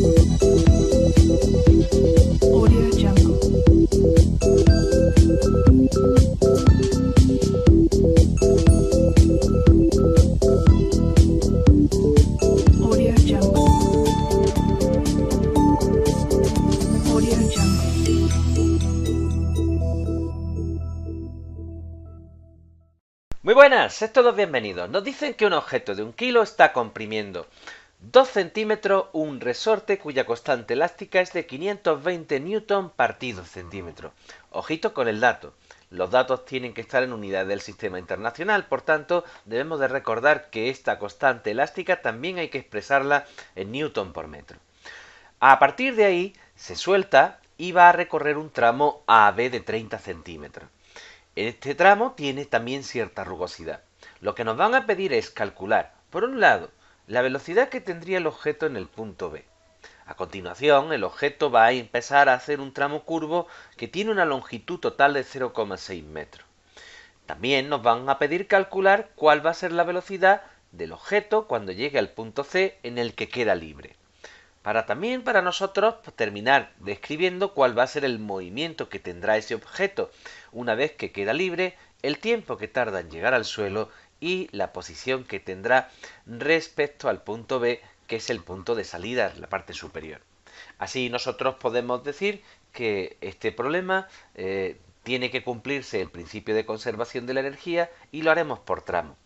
Audio Jungle. Audio Jungle. Audio Jungle. Muy buenas, sed todos bienvenidos. Nos dicen que un objeto de 1 kilo está comprimiendo 2 centímetros un resorte cuya constante elástica es de 520 newton partido centímetro. Ojito con el dato. Los datos tienen que estar en unidades del sistema internacional, por tanto, debemos de recordar que esta constante elástica también hay que expresarla en newton por metro. A partir de ahí, se suelta y va a recorrer un tramo AB de 30 centímetros. Este tramo tiene también cierta rugosidad. Lo que nos van a pedir es calcular, por un lado, la velocidad que tendría el objeto en el punto B. A continuación, el objeto va a empezar a hacer un tramo curvo que tiene una longitud total de 0,6 metros. También nos van a pedir calcular cuál va a ser la velocidad del objeto cuando llegue al punto C en el que queda libre. Para nosotros terminar describiendo cuál va a ser el movimiento que tendrá ese objeto una vez que queda libre, el tiempo que tarda en llegar al suelo y la posición que tendrá respecto al punto B, que es el punto de salida, la parte superior. Así nosotros podemos decir que este problema tiene que cumplirse el principio de conservación de la energía y lo haremos por tramos.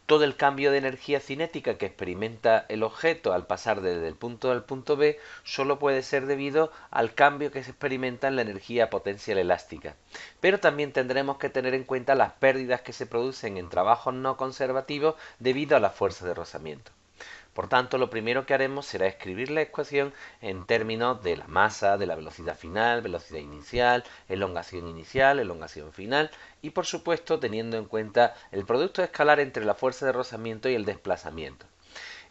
Todo el cambio de energía cinética que experimenta el objeto al pasar desde el punto A al punto B solo puede ser debido al cambio que se experimenta en la energía potencial elástica. Pero también tendremos que tener en cuenta las pérdidas que se producen en trabajos no conservativos debido a la fuerza de rozamiento. Por tanto, lo primero que haremos será escribir la ecuación en términos de la masa, de la velocidad final, velocidad inicial, elongación final y, por supuesto, teniendo en cuenta el producto escalar entre la fuerza de rozamiento y el desplazamiento.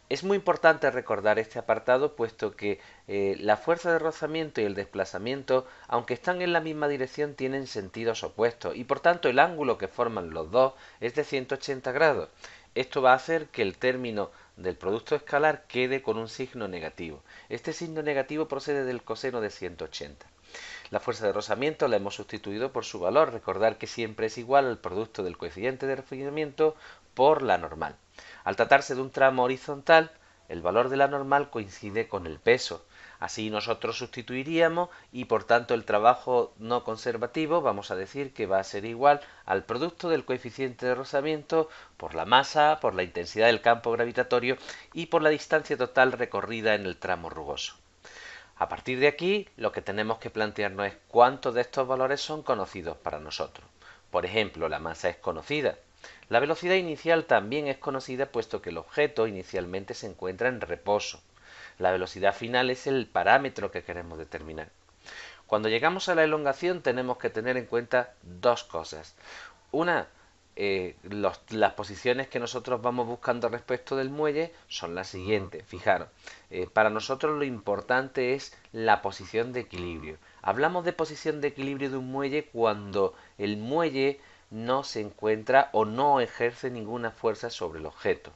Es muy importante recordar este apartado puesto que la fuerza de rozamiento y el desplazamiento, aunque están en la misma dirección, tienen sentidos opuestos y por tanto el ángulo que forman los dos es de 180 grados. Esto va a hacer que el término del producto escalar quede con un signo negativo. Este signo negativo procede del coseno de 180. La fuerza de rozamiento la hemos sustituido por su valor. Recordar que siempre es igual al producto del coeficiente de rozamiento por la normal. Al tratarse de un tramo horizontal, el valor de la normal coincide con el peso. Así nosotros sustituiríamos y por tanto el trabajo no conservativo vamos a decir que va a ser igual al producto del coeficiente de rozamiento por la masa, por la intensidad del campo gravitatorio y por la distancia total recorrida en el tramo rugoso. A partir de aquí, lo que tenemos que plantearnos es cuántos de estos valores son conocidos para nosotros. Por ejemplo, la masa es conocida. La velocidad inicial también es conocida puesto que el objeto inicialmente se encuentra en reposo. La velocidad final es el parámetro que queremos determinar. Cuando llegamos a la elongación tenemos que tener en cuenta dos cosas. Una, las posiciones que nosotros vamos buscando respecto del muelle son las siguientes. Fijaros, para nosotros lo importante es la posición de equilibrio. Hablamos de posición de equilibrio de un muelle cuando el muelle no se encuentra o no ejerce ninguna fuerza sobre el objeto.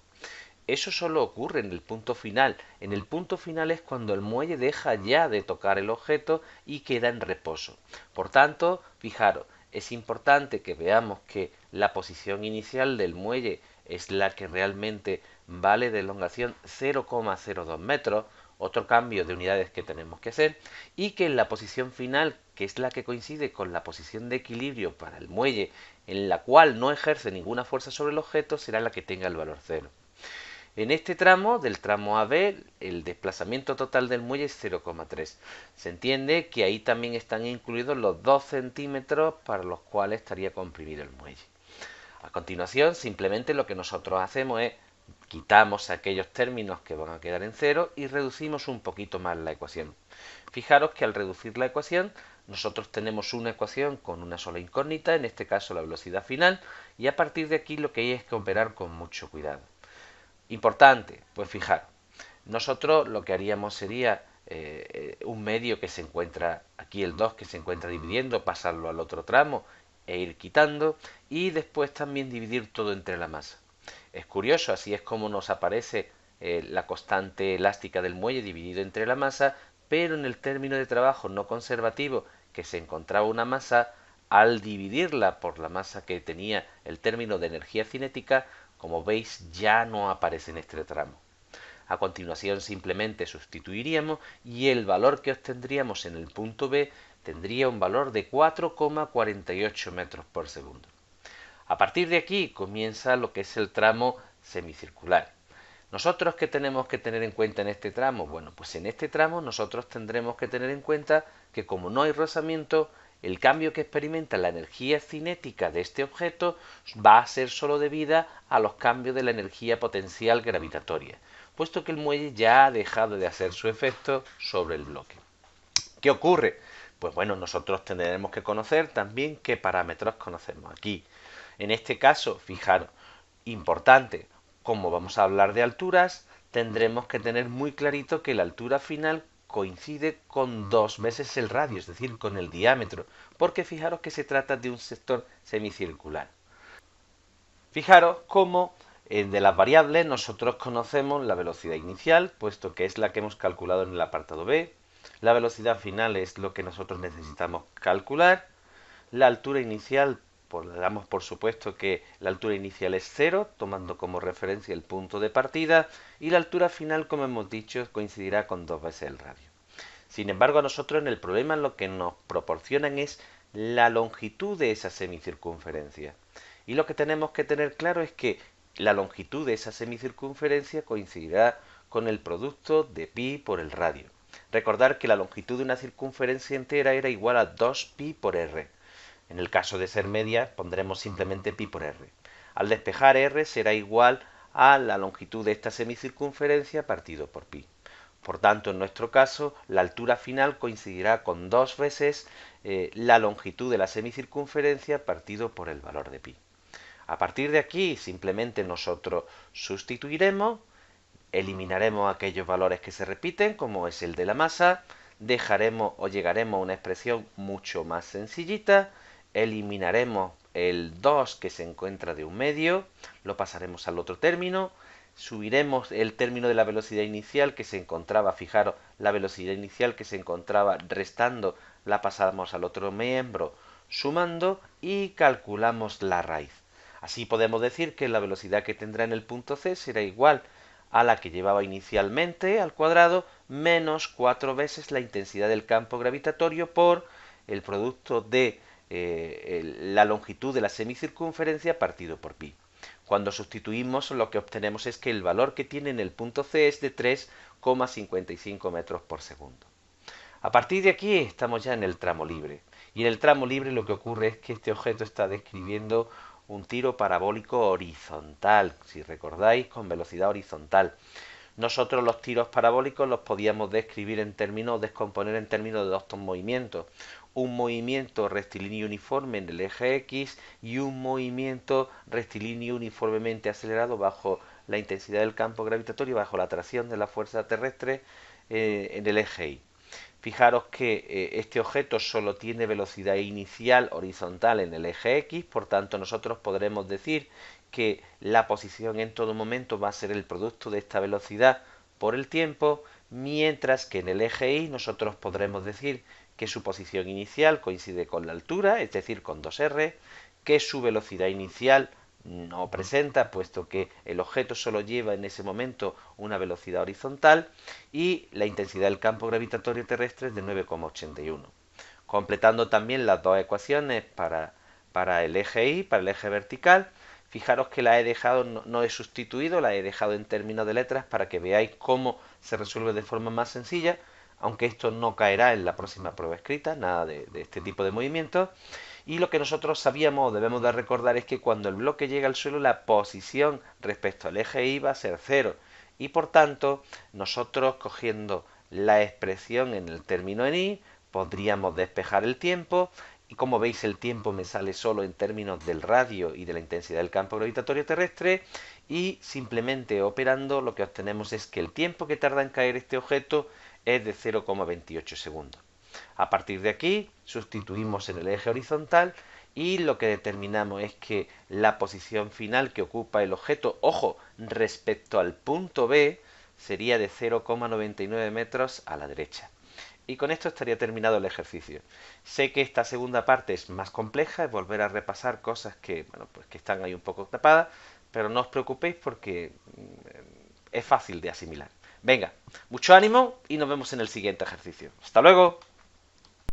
Eso solo ocurre en el punto final. En el punto final es cuando el muelle deja ya de tocar el objeto y queda en reposo. Por tanto, fijaros, es importante que veamos que la posición inicial del muelle es la que realmente vale de elongación 0,02 metros, otro cambio de unidades que tenemos que hacer, y que en la posición final, que es la que coincide con la posición de equilibrio para el muelle, en la cual no ejerce ninguna fuerza sobre el objeto, será la que tenga el valor 0. En este tramo, del tramo AB, el desplazamiento total del muelle es 0,3. Se entiende que ahí también están incluidos los 2 centímetros para los cuales estaría comprimido el muelle. A continuación, simplemente lo que nosotros hacemos es quitamos aquellos términos que van a quedar en cero y reducimos un poquito más la ecuación. Fijaros que al reducir la ecuación, nosotros tenemos una ecuación con una sola incógnita, en este caso la velocidad final, y a partir de aquí lo que hay es que operar con mucho cuidado. Importante, pues fijar, nosotros lo que haríamos sería un medio que se encuentra, aquí el 2 que se encuentra dividiendo, pasarlo al otro tramo e ir quitando y después también dividir todo entre la masa. Es curioso, así es como nos aparece la constante elástica del muelle dividido entre la masa, pero en el término de trabajo no conservativo que se encontraba una masa, al dividirla por la masa que tenía el término de energía cinética, como veis ya no aparece en este tramo. A continuación simplemente sustituiríamos y el valor que obtendríamos en el punto B tendría un valor de 4,48 metros por segundo. A partir de aquí comienza lo que es el tramo semicircular. ¿Nosotros qué tenemos que tener en cuenta en este tramo? Bueno, pues en este tramo nosotros tendremos que tener en cuenta que como no hay rozamiento, el cambio que experimenta la energía cinética de este objeto va a ser solo debida a los cambios de la energía potencial gravitatoria, puesto que el muelle ya ha dejado de hacer su efecto sobre el bloque. ¿Qué ocurre? Pues bueno, nosotros tendremos que conocer también qué parámetros conocemos aquí. En este caso, fijaros, importante, como vamos a hablar de alturas, tendremos que tener muy clarito que la altura final coincide con 2 veces el radio, es decir, con el diámetro, porque fijaros que se trata de un sector semicircular. Fijaros cómo de las variables nosotros conocemos la velocidad inicial, puesto que es la que hemos calculado en el apartado B, la velocidad final es lo que nosotros necesitamos calcular, la altura inicial, damos por supuesto que la altura inicial es 0, tomando como referencia el punto de partida, y la altura final, como hemos dicho, coincidirá con 2 veces el radio. Sin embargo, a nosotros en el problema lo que nos proporcionan es la longitud de esa semicircunferencia. Y lo que tenemos que tener claro es que la longitud de esa semicircunferencia coincidirá con el producto de pi por el radio. Recordar que la longitud de una circunferencia entera era igual a 2pi por r. En el caso de ser media pondremos simplemente pi por r. Al despejar r será igual a la longitud de esta semicircunferencia partido por pi. Por tanto, en nuestro caso, la altura final coincidirá con 2 veces la longitud de la semicircunferencia partido por el valor de pi. A partir de aquí, simplemente nosotros sustituiremos, eliminaremos aquellos valores que se repiten, como es el de la masa, dejaremos o llegaremos a una expresión mucho más sencillita, eliminaremos el 2 que se encuentra de un medio, lo pasaremos al otro término, subiremos el término de la velocidad inicial que se encontraba, fijaros, la velocidad inicial que se encontraba restando, la pasamos al otro miembro sumando y calculamos la raíz. Así podemos decir que la velocidad que tendrá en el punto C será igual a la que llevaba inicialmente al cuadrado menos 4 veces la intensidad del campo gravitatorio por el producto de la longitud de la semicircunferencia partido por pi. Cuando sustituimos, lo que obtenemos es que el valor que tiene en el punto C es de 3,55 metros por segundo. A partir de aquí estamos ya en el tramo libre. Y en el tramo libre lo que ocurre es que este objeto está describiendo un tiro parabólico horizontal, si recordáis, con velocidad horizontal. Nosotros los tiros parabólicos los podíamos describir en términos, descomponer en términos de dos movimientos. Un movimiento rectilíneo uniforme en el eje X y un movimiento rectilíneo uniformemente acelerado bajo la intensidad del campo gravitatorio, bajo la atracción de la fuerza terrestre en el eje Y. Fijaros que este objeto solo tiene velocidad inicial horizontal en el eje X, por tanto nosotros podremos decir que la posición en todo momento va a ser el producto de esta velocidad por el tiempo, mientras que en el eje Y nosotros podremos decir que su posición inicial coincide con la altura, es decir, con 2r, que su velocidad inicial no presenta, puesto que el objeto solo lleva en ese momento una velocidad horizontal y la intensidad del campo gravitatorio terrestre es de 9,81. Completando también las dos ecuaciones para el eje Y, para el eje vertical, fijaros que la he dejado, no he sustituido, la he dejado en términos de letras para que veáis cómo se resuelve de forma más sencilla, aunque esto no caerá en la próxima prueba escrita, nada de este tipo de movimientos. Y lo que nosotros sabíamos o debemos de recordar es que cuando el bloque llega al suelo, la posición respecto al eje Y va a ser 0. Y por tanto, nosotros cogiendo la expresión en el término en Y, podríamos despejar el tiempo. Y como veis, el tiempo me sale solo en términos del radio y de la intensidad del campo gravitatorio terrestre. Y simplemente operando, lo que obtenemos es que el tiempo que tarda en caer este objeto es de 0,28 segundos. A partir de aquí sustituimos en el eje horizontal y lo que determinamos es que la posición final que ocupa el objeto, ojo, respecto al punto B, sería de 0,99 metros a la derecha. Y con esto estaría terminado el ejercicio. Sé que esta segunda parte es más compleja, es volver a repasar cosas que, bueno, pues que están ahí un poco tapadas, pero no os preocupéis porque es fácil de asimilar. Venga, mucho ánimo y nos vemos en el siguiente ejercicio. ¡Hasta luego!